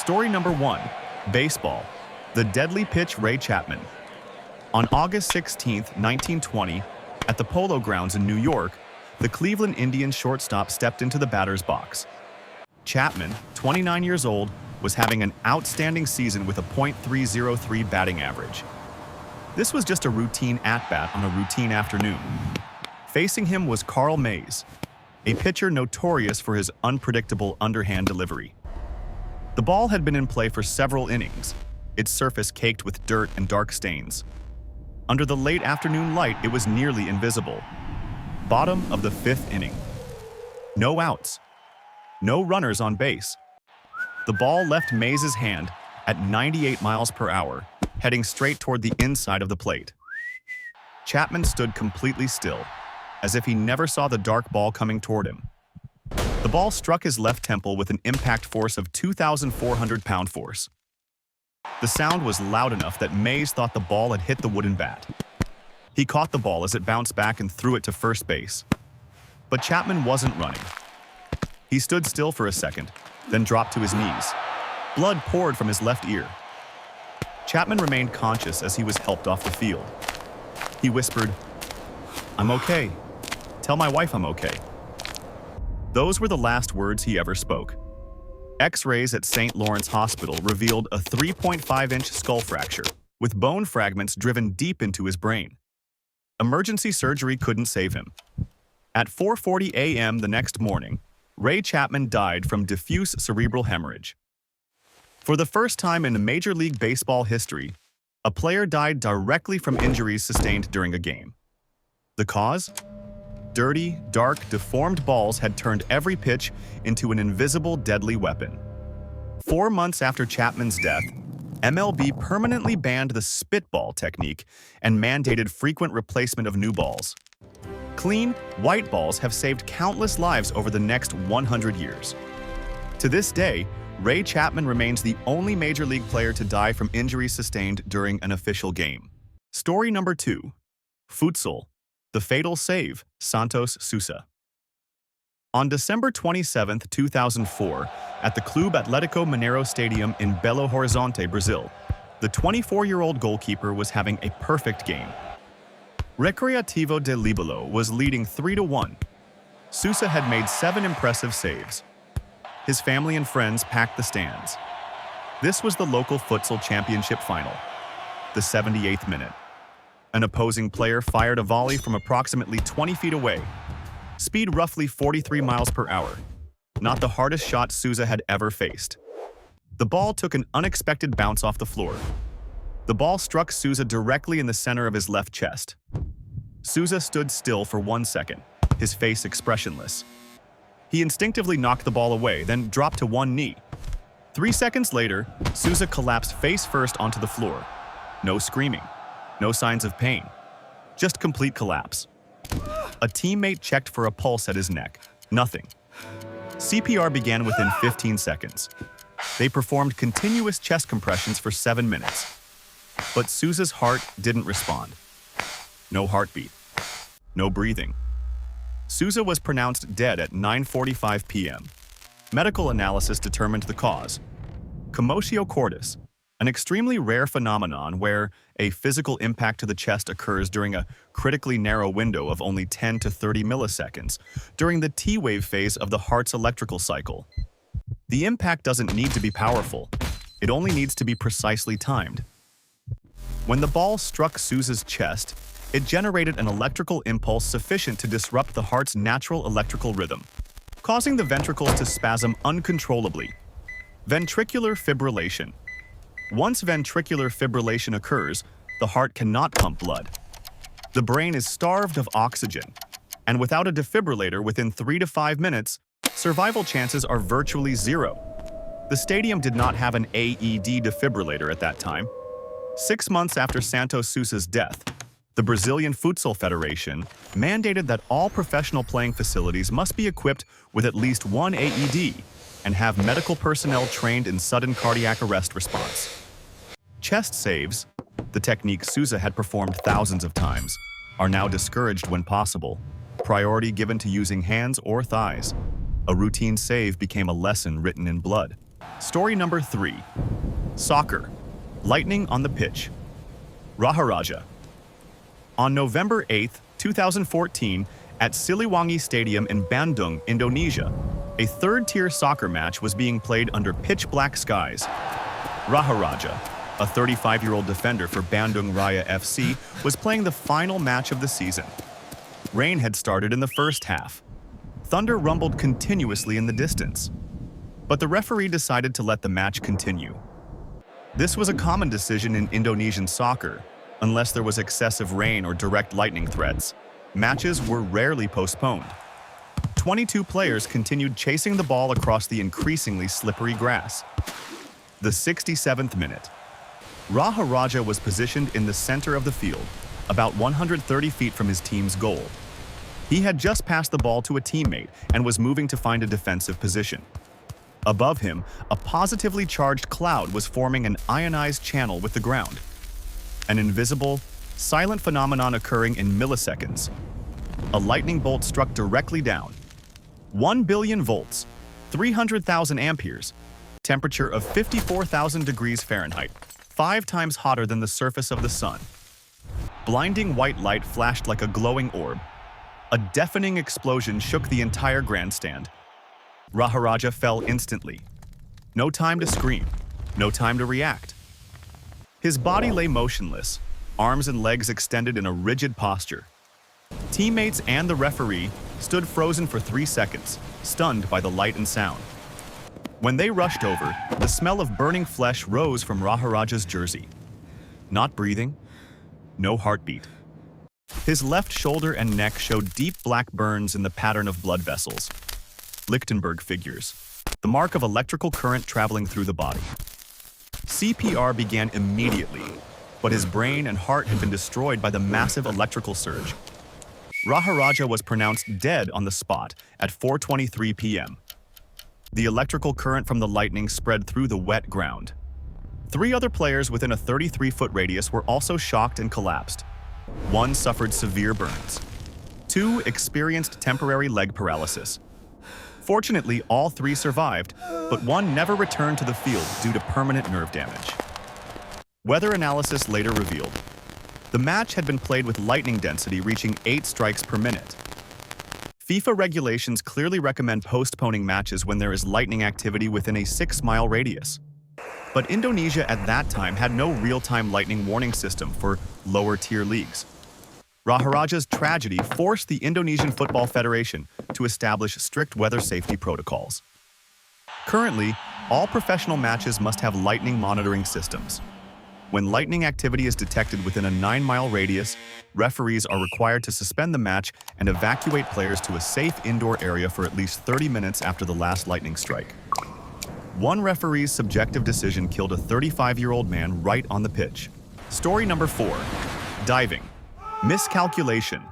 Story number 1. Baseball. The deadly pitch Ray Chapman. On August 16, 1920, at the Polo Grounds in New York, the Cleveland Indians shortstop stepped into the batter's box. Chapman, 29 years old, was having an outstanding season with a .303 batting average. This was just a routine at-bat on a routine afternoon. Facing him was Carl Mays, a pitcher notorious for his unpredictable underhand delivery. The ball had been in play for several innings, its surface caked with dirt and dark stains. Under the late afternoon light, it was nearly invisible. Bottom of the 5th inning. No outs. No runners on base. The ball left Mays' hand at 98 miles per hour, heading straight toward the inside of the plate. Chapman stood completely still, as if he never saw the dark ball coming toward him. The ball struck his left temple with an impact force of 2,400 pound force. The sound was loud enough that Mays thought the ball had hit the wooden bat. He caught the ball as it bounced back and threw it to first base. But Chapman wasn't running. He stood still for a second, then dropped to his knees. Blood poured from his left ear. Chapman remained conscious as he was helped off the field. He whispered, "I'm okay. Tell my wife I'm okay." Those were the last words he ever spoke. X-rays at St. Lawrence Hospital revealed a 3.5-inch skull fracture, with bone fragments driven deep into his brain. Emergency surgery couldn't save him. At 4:40 a.m. the next morning, Ray Chapman died from diffuse cerebral hemorrhage. For the first time in Major League Baseball history, a player died directly from injuries sustained during a game. The cause? Dirty, dark, deformed balls had turned every pitch into an invisible, deadly weapon. 4 months after Chapman's death, MLB permanently banned the spitball technique and mandated frequent replacement of new balls. Clean, white balls have saved countless lives over the next 100 years. To this day, Ray Chapman remains the only Major League player to die from injuries sustained during an official game. Story number 2. FUTSAL. The fatal save, Santos Sousa. On December 27, 2004, at the Clube Atlético Mineiro Stadium in Belo Horizonte, Brazil, the 24-year-old goalkeeper was having a perfect game. Recreativo de Libelo was leading 3-1. Sousa had made 7 impressive saves. His family and friends packed the stands. This was the local futsal championship final, the 78th minute. An opposing player fired a volley from approximately 20 feet away. Speed roughly 43 miles per hour. Not the hardest shot Sousa had ever faced. The ball took an unexpected bounce off the floor. The ball struck Sousa directly in the center of his left chest. Sousa stood still for 1 second, his face expressionless. He instinctively knocked the ball away, then dropped to one knee. 3 seconds later, Sousa collapsed face first onto the floor. No screaming. No signs of pain. Just complete collapse. A teammate checked for a pulse at his neck. Nothing. CPR began within 15 seconds. They performed continuous chest compressions for 7 minutes. But Sousa's heart didn't respond. No heartbeat. No breathing. Sousa was pronounced dead at 9:45 p.m. Medical analysis determined the cause. Commotio cordis, an extremely rare phenomenon where a physical impact to the chest occurs during a critically narrow window of only 10 to 30 milliseconds during the T-wave phase of the heart's electrical cycle. The impact doesn't need to be powerful. It only needs to be precisely timed. When the ball struck Sousa's chest, it generated an electrical impulse sufficient to disrupt the heart's natural electrical rhythm, causing the ventricles to spasm uncontrollably. Ventricular fibrillation. Once ventricular fibrillation occurs, the heart cannot pump blood. The brain is starved of oxygen, and without a defibrillator within 3 to 5 minutes, survival chances are virtually zero. The stadium did not have an AED defibrillator at that time. 6 months after Santos Sousa's death, the Brazilian Futsal Federation mandated that all professional playing facilities must be equipped with at least one AED and have medical personnel trained in sudden cardiac arrest response. Chest saves, the technique Sousa had performed thousands of times, are now discouraged when possible. Priority given to using hands or thighs. A routine save became a lesson written in blood. Story number 3. Soccer. Lightning on the pitch. Raharaja. On November 8, 2014, at Siliwangi Stadium in Bandung, Indonesia, a third-tier soccer match was being played under pitch-black skies. Raharaja, a 35-year-old defender for Bandung Raya FC, was playing the final match of the season. Rain had started in the first half. Thunder rumbled continuously in the distance. But the referee decided to let the match continue. This was a common decision in Indonesian soccer. Unless there was excessive rain or direct lightning threats, matches were rarely postponed. 22 players continued chasing the ball across the increasingly slippery grass. The 67th minute. Raharaja was positioned in the center of the field, about 130 feet from his team's goal. He had just passed the ball to a teammate and was moving to find a defensive position. Above him, a positively charged cloud was forming an ionized channel with the ground. An invisible, silent phenomenon occurring in milliseconds. A lightning bolt struck directly down. 1 billion volts, 300,000 amperes, temperature of 54,000 degrees Fahrenheit, 5 times hotter than the surface of the sun. Blinding white light flashed like a glowing orb. A deafening explosion shook the entire grandstand. Raharaja fell instantly. No time to scream, no time to react. His body lay motionless, arms and legs extended in a rigid posture. Teammates and the referee stood frozen for 3 seconds, stunned by the light and sound. When they rushed over, the smell of burning flesh rose from Raharaja's jersey. Not breathing, no heartbeat. His left shoulder and neck showed deep black burns in the pattern of blood vessels. Lichtenberg figures, the mark of electrical current traveling through the body. CPR began immediately, but his brain and heart had been destroyed by the massive electrical surge. Raharaja was pronounced dead on the spot at 4:23 p.m. The electrical current from the lightning spread through the wet ground. 3 other players within a 33-foot radius were also shocked and collapsed. 1 suffered severe burns. 2 experienced temporary leg paralysis. Fortunately, all 3 survived, but 1 never returned to the field due to permanent nerve damage. Weather analysis later revealed the match had been played with lightning density reaching 8 strikes per minute. FIFA regulations clearly recommend postponing matches when there is lightning activity within a 6-mile radius. But Indonesia at that time had no real-time lightning warning system for lower-tier leagues. Raharaja's tragedy forced the Indonesian Football Federation to establish strict weather safety protocols. Currently, all professional matches must have lightning monitoring systems. When lightning activity is detected within a 9-mile radius, referees are required to suspend the match and evacuate players to a safe indoor area for at least 30 minutes after the last lightning strike. One referee's subjective decision killed a 35-year-old man right on the pitch. Story number 4. Diving. Miscalculation.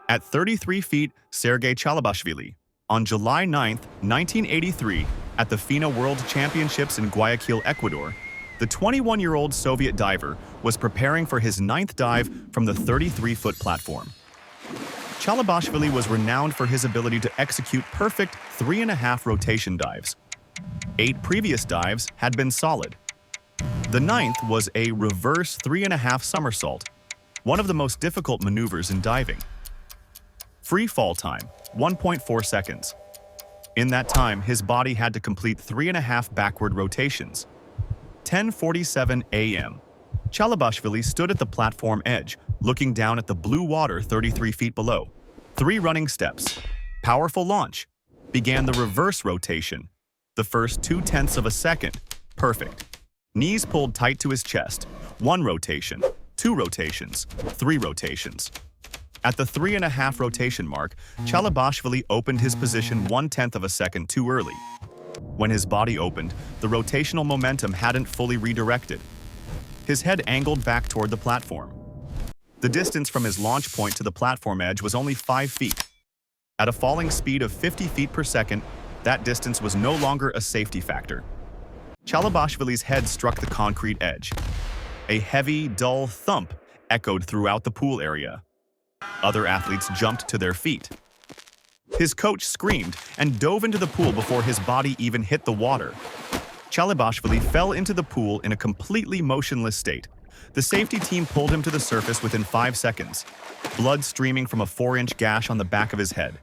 At 33 feet, Sergei Chalabashvili, on July 9, 1983, at the FINA World Championships in Guayaquil, Ecuador, the 21-year-old Soviet diver was preparing for his 9th dive from the 33-foot platform. Chalabashvili was renowned for his ability to execute perfect 3.5 rotation dives. 8 previous dives had been solid. The 9th was a reverse 3.5 somersault, one of the most difficult maneuvers in diving. Free fall time, 1.4 seconds. In that time, his body had to complete 3.5 backward rotations. 10:47 a.m. Chalabashvili stood at the platform edge, looking down at the blue water 33 feet below. 3 running steps. Powerful launch. Began the reverse rotation. The first 0.2 of a second. Perfect. Knees pulled tight to his chest. 1 rotation. 2 rotations. 3 rotations. At the 3.5 rotation mark, Chalabashvili opened his position 1/10 of a second too early. When his body opened, the rotational momentum hadn't fully redirected. His head angled back toward the platform. The distance from his launch point to the platform edge was only 5 feet. At a falling speed of 50 feet per second, that distance was no longer a safety factor. Chalabashvili's head struck the concrete edge. A heavy, dull thump echoed throughout the pool area. Other athletes jumped to their feet. His coach screamed and dove into the pool before his body even hit the water. Chalibashvili fell into the pool in a completely motionless state. The safety team pulled him to the surface within 5 seconds, blood streaming from a 4-inch gash on the back of his head.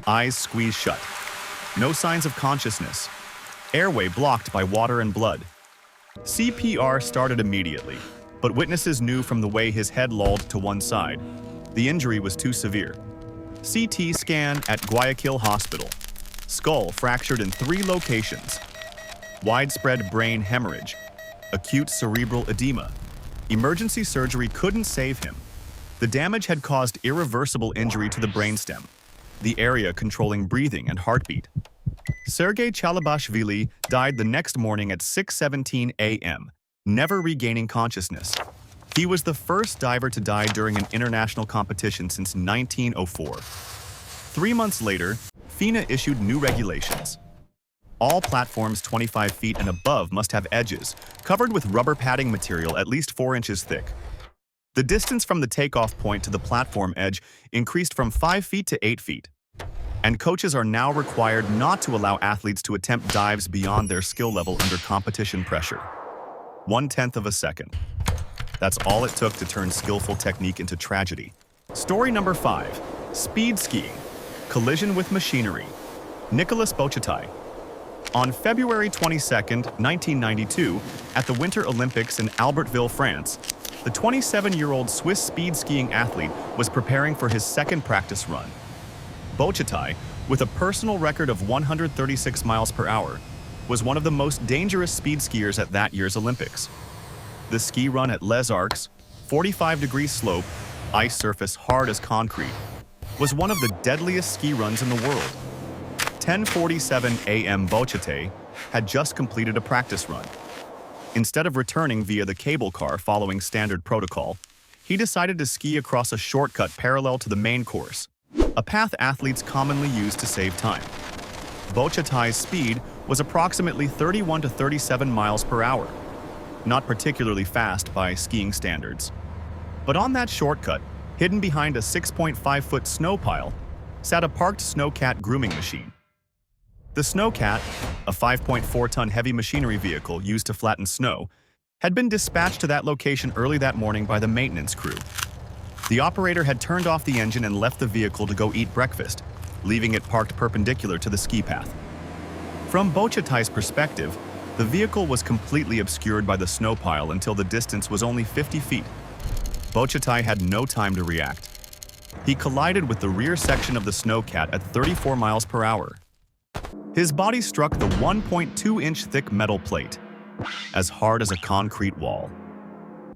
Eyes squeezed shut. No signs of consciousness. Airway blocked by water and blood. CPR started immediately, but witnesses knew from the way his head lolled to one side. The injury was too severe. CT scan at Guayaquil Hospital. Skull fractured in 3 locations. Widespread brain hemorrhage. Acute cerebral edema. Emergency surgery couldn't save him. The damage had caused irreversible injury to the brainstem, the area controlling breathing and heartbeat. Sergei Chalibashvili died the next morning at 6:17 a.m., never regaining consciousness. He was the first diver to die during an international competition since 1904. 3 months later, FINA issued new regulations. All platforms 25 feet and above must have edges, covered with rubber padding material at least 4 inches thick. The distance from the takeoff point to the platform edge increased from 5 feet to 8 feet. And coaches are now required not to allow athletes to attempt dives beyond their skill level under competition pressure. 1/10 of a second. That's all it took to turn skillful technique into tragedy. Story number 5. Speed skiing. Collision with machinery. Nicolas Bochatai. On February 22, 1992, at the Winter Olympics in Albertville, France, the 27-year-old Swiss speed skiing athlete was preparing for his second practice run. Bochatai, with a personal record of 136 miles per hour, was one of the most dangerous speed skiers at that year's Olympics. The ski run at Les Arcs, 45-degree slope, ice surface hard as concrete, was one of the deadliest ski runs in the world. 10:47 a.m. Bochatai had just completed a practice run. Instead of returning via the cable car following standard protocol, he decided to ski across a shortcut parallel to the main course, a path athletes commonly use to save time. Bochatai's speed was approximately 31 to 37 miles per hour, not particularly fast by skiing standards. But on that shortcut, hidden behind a 6.5-foot snow pile, sat a parked snowcat grooming machine. The snowcat, a 5.4-ton heavy machinery vehicle used to flatten snow, had been dispatched to that location early that morning by the maintenance crew. The operator had turned off the engine and left the vehicle to go eat breakfast, leaving it parked perpendicular to the ski path. From Bochatai's perspective, the vehicle was completely obscured by the snow pile until the distance was only 50 feet. Bochatai had no time to react. He collided with the rear section of the snowcat at 34 miles per hour. His body struck the 1.2-inch thick metal plate, as hard as a concrete wall.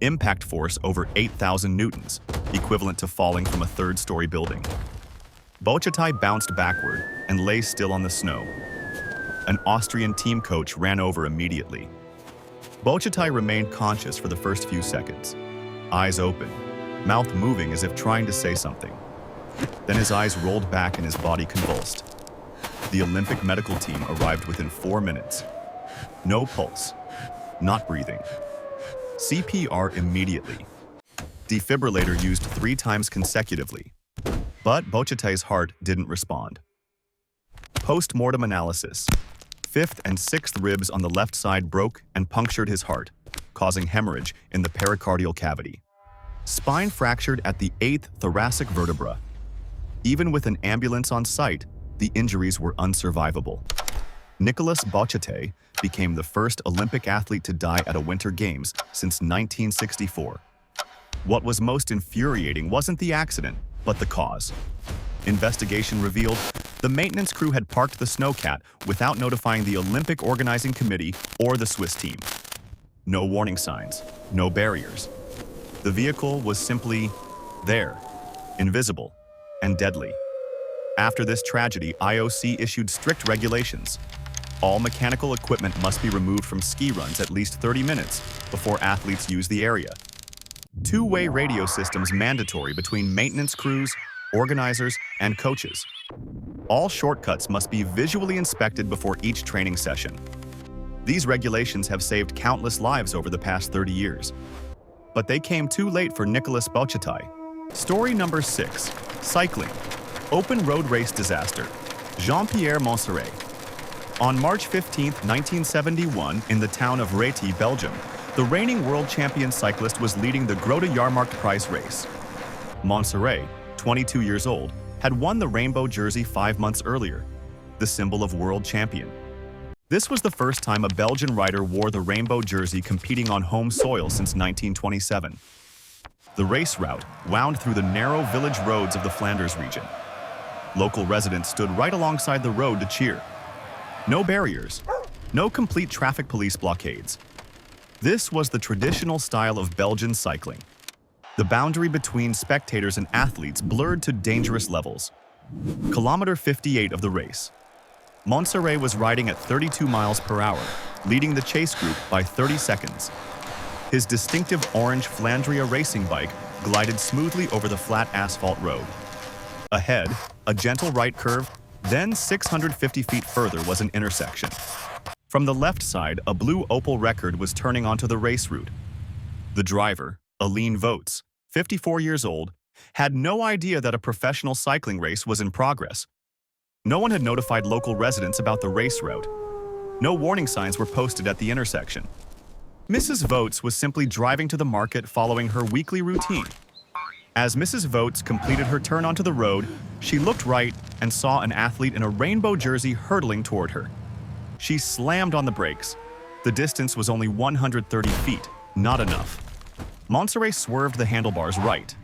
Impact force over 8,000 newtons, equivalent to falling from a 3rd-story building. Bochatai bounced backward and lay still on the snow. An Austrian team coach ran over immediately. Bochatai remained conscious for the first few seconds, eyes open, mouth moving as if trying to say something. Then his eyes rolled back and his body convulsed. The Olympic medical team arrived within 4 minutes. No pulse, not breathing. CPR immediately. Defibrillator used 3 times consecutively. But Bochatai's heart didn't respond. Post-mortem analysis. 5th and 6th ribs on the left side broke and punctured his heart, causing hemorrhage in the pericardial cavity. Spine fractured at the 8th thoracic vertebra. Even with an ambulance on site, the injuries were unsurvivable. Nicolas Bochatai became the first Olympic athlete to die at a Winter Games since 1964. What was most infuriating wasn't the accident, but the cause. Investigation revealed the maintenance crew had parked the snowcat without notifying the Olympic Organizing Committee or the Swiss team. No warning signs, no barriers. The vehicle was simply there, invisible, and deadly. After this tragedy, IOC issued strict regulations. All mechanical equipment must be removed from ski runs at least 30 minutes before athletes use the area. Two-way radio systems mandatory between maintenance crews, organizers, and coaches. All shortcuts must be visually inspected before each training session. These regulations have saved countless lives over the past 30 years. But they came too late for Nicolas Bochatai. Story number 6. Cycling. Open road race disaster. Jean-Pierre Montserrat. On March 15, 1971, in the town of Réti, Belgium, the reigning world champion cyclist was leading the Grote Jahrmarkt Prize race. Montserrat, 22 years old, had won the rainbow jersey 5 months earlier, the symbol of world champion. This was the first time a Belgian rider wore the rainbow jersey competing on home soil since 1927. The race route wound through the narrow village roads of the Flanders region. Local residents stood right alongside the road to cheer. No barriers, no complete traffic police blockades. This was the traditional style of Belgian cycling. The boundary between spectators and athletes blurred to dangerous levels. Kilometer 58 of the race. Montserrat was riding at 32 miles per hour, leading the chase group by 30 seconds. His distinctive orange Flandria racing bike glided smoothly over the flat asphalt road. Ahead, a gentle right curve, then 650 feet further was an intersection. From the left side, a blue Opel Rekord was turning onto the race route. The driver, Aline Voets, 54 years old, had no idea that a professional cycling race was in progress. No one had notified local residents about the race route. No warning signs were posted at the intersection. Mrs. Voets was simply driving to the market following her weekly routine. As Mrs. Voets completed her turn onto the road, she looked right and saw an athlete in a rainbow jersey hurtling toward her. She slammed on the brakes. The distance was only 130 feet, not enough. Montserrat swerved the handlebars right,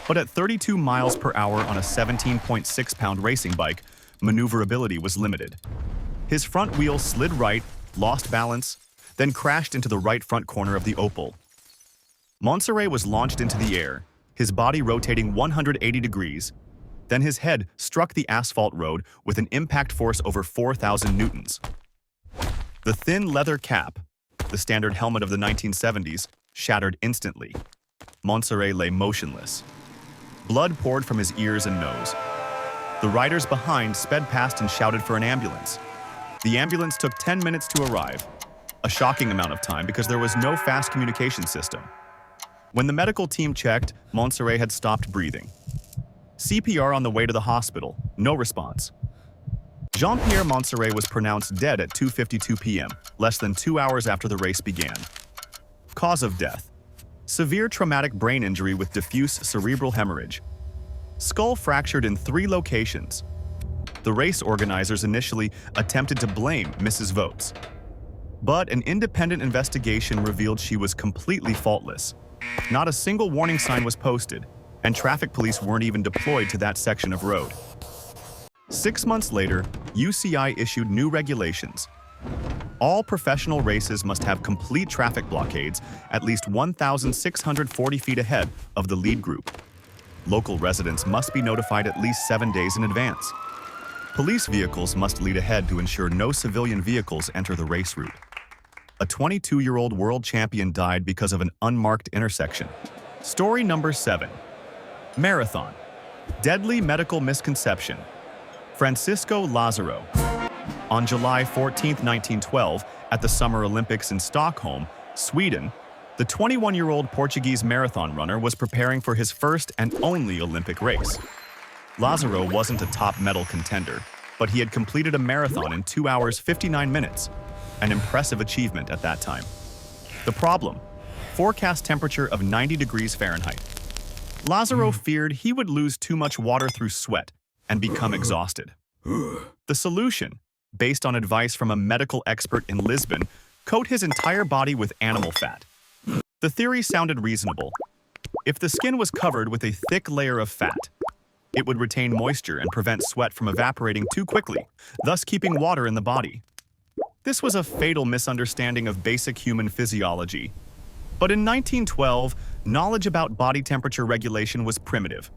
but at 32 miles per hour on a 17.6-pound racing bike, maneuverability was limited. His front wheel slid right, lost balance, then crashed into the right front corner of the Opel. Montserrat was launched into the air, his body rotating 180 degrees. Then his head struck the asphalt road with an impact force over 4,000 newtons. The thin leather cap, the standard helmet of the 1970s, shattered instantly. Montserrat lay motionless. Blood poured from his ears and nose. The riders behind sped past and shouted for an ambulance. The ambulance took 10 minutes to arrive, a shocking amount of time because there was no fast communication system. When the medical team checked, Montserrat had stopped breathing. CPR on the way to the hospital, no response. Jean-Pierre Montserrat was pronounced dead at 2:52 p.m., less than 2 hours after the race began. Cause of death: severe traumatic brain injury with diffuse cerebral hemorrhage. Skull fractured in 3 locations. The race organizers initially attempted to blame Mrs. Voets, but an independent investigation revealed she was completely faultless. Not a single warning sign was posted, and traffic police weren't even deployed to that section of road. 6 months later, UCI issued new regulations. All professional races must have complete traffic blockades at least 1,640 feet ahead of the lead group. Local residents must be notified at least 7 days in advance. Police vehicles must lead ahead to ensure no civilian vehicles enter the race route. A 22-year-old world champion died because of an unmarked intersection. Story number 7. Marathon. Deadly medical misconception. Francisco Lazaro. On July 14, 1912, at the Summer Olympics in Stockholm, Sweden, the 21-year-old Portuguese marathon runner was preparing for his first and only Olympic race. Lazaro wasn't a top medal contender, but he had completed a marathon in 2 hours 59 minutes, an impressive achievement at that time. The problem: forecast temperature of 90 degrees Fahrenheit. Lazaro feared he would lose too much water through sweat and become exhausted. The solution, based on advice from a medical expert in Lisbon, coat his entire body with animal fat. The theory sounded reasonable. If the skin was covered with a thick layer of fat, it would retain moisture and prevent sweat from evaporating too quickly, thus keeping water in the body. This was a fatal misunderstanding of basic human physiology. But in 1912, knowledge about body temperature regulation was primitive.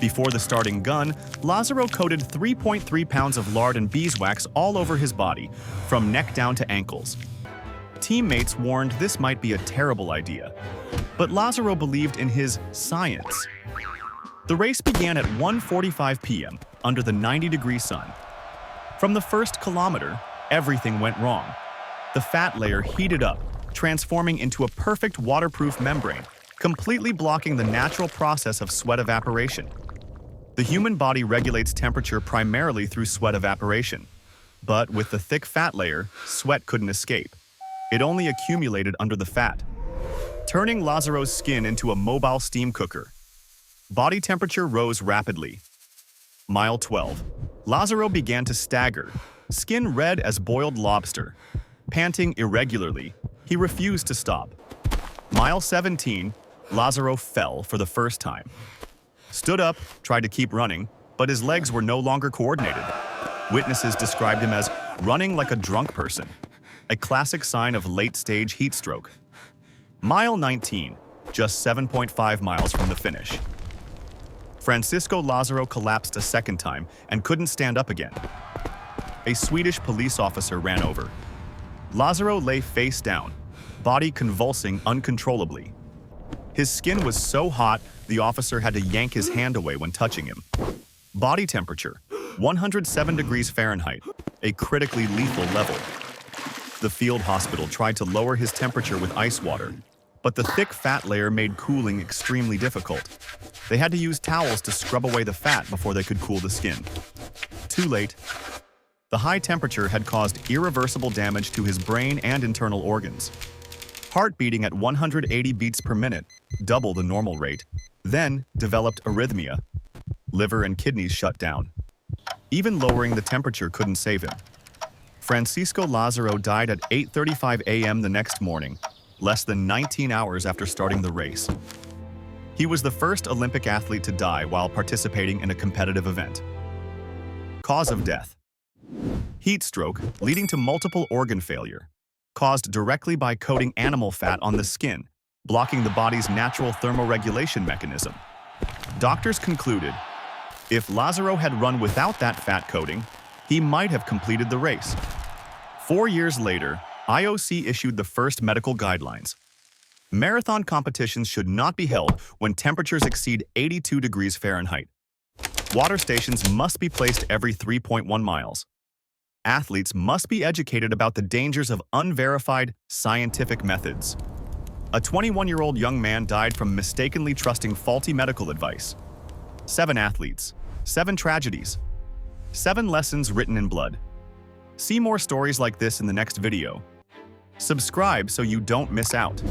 Before the starting gun, Lazaro coated 3.3 pounds of lard and beeswax all over his body, from neck down to ankles. Teammates warned this might be a terrible idea, but Lazaro believed in his science. The race began at 1:45 p.m. under the 90-degree sun. From the first kilometer, everything went wrong. The fat layer heated up, transforming into a perfect waterproof membrane, completely blocking the natural process of sweat evaporation. The human body regulates temperature primarily through sweat evaporation. But with the thick fat layer, sweat couldn't escape. It only accumulated under the fat, turning Lazaro's skin into a mobile steam cooker. Body temperature rose rapidly. Mile 12. Lazaro began to stagger, skin red as boiled lobster. Panting irregularly, he refused to stop. Mile 17. Lazaro fell for the first time. Stood up, tried to keep running, but his legs were no longer coordinated. Witnesses described him as running like a drunk person, a classic sign of late-stage heat stroke. Mile 19, just 7.5 miles from the finish. Francisco Lazaro collapsed a second time and couldn't stand up again. A Swedish police officer ran over. Lazaro lay face down, body convulsing uncontrollably. His skin was so hot, the officer had to yank his hand away when touching him. Body temperature, 107 degrees Fahrenheit, a critically lethal level. The field hospital tried to lower his temperature with ice water, but the thick fat layer made cooling extremely difficult. They had to use towels to scrub away the fat before they could cool the skin. Too late. The high temperature had caused irreversible damage to his brain and internal organs. Heart beating at 180 beats per minute, double the normal rate, then developed arrhythmia. Liver and kidneys shut down. Even lowering the temperature couldn't save him. Francisco Lazaro died at 8:35 a.m. the next morning, less than 19 hours after starting the race. He was the first Olympic athlete to die while participating in a competitive event. Cause of death: heat stroke leading to multiple organ failure, caused directly by coating animal fat on the skin, blocking the body's natural thermoregulation mechanism. Doctors concluded, if Lazaro had run without that fat coating, he might have completed the race. 4 years later, IOC issued the first medical guidelines. Marathon competitions should not be held when temperatures exceed 82 degrees Fahrenheit. Water stations must be placed every 3.1 miles. Athletes must be educated about the dangers of unverified scientific methods. A 21-year-old young man died from mistakenly trusting faulty medical advice. 7 athletes, 7 tragedies, 7 lessons written in blood. See more stories like this in the next video. Subscribe so you don't miss out.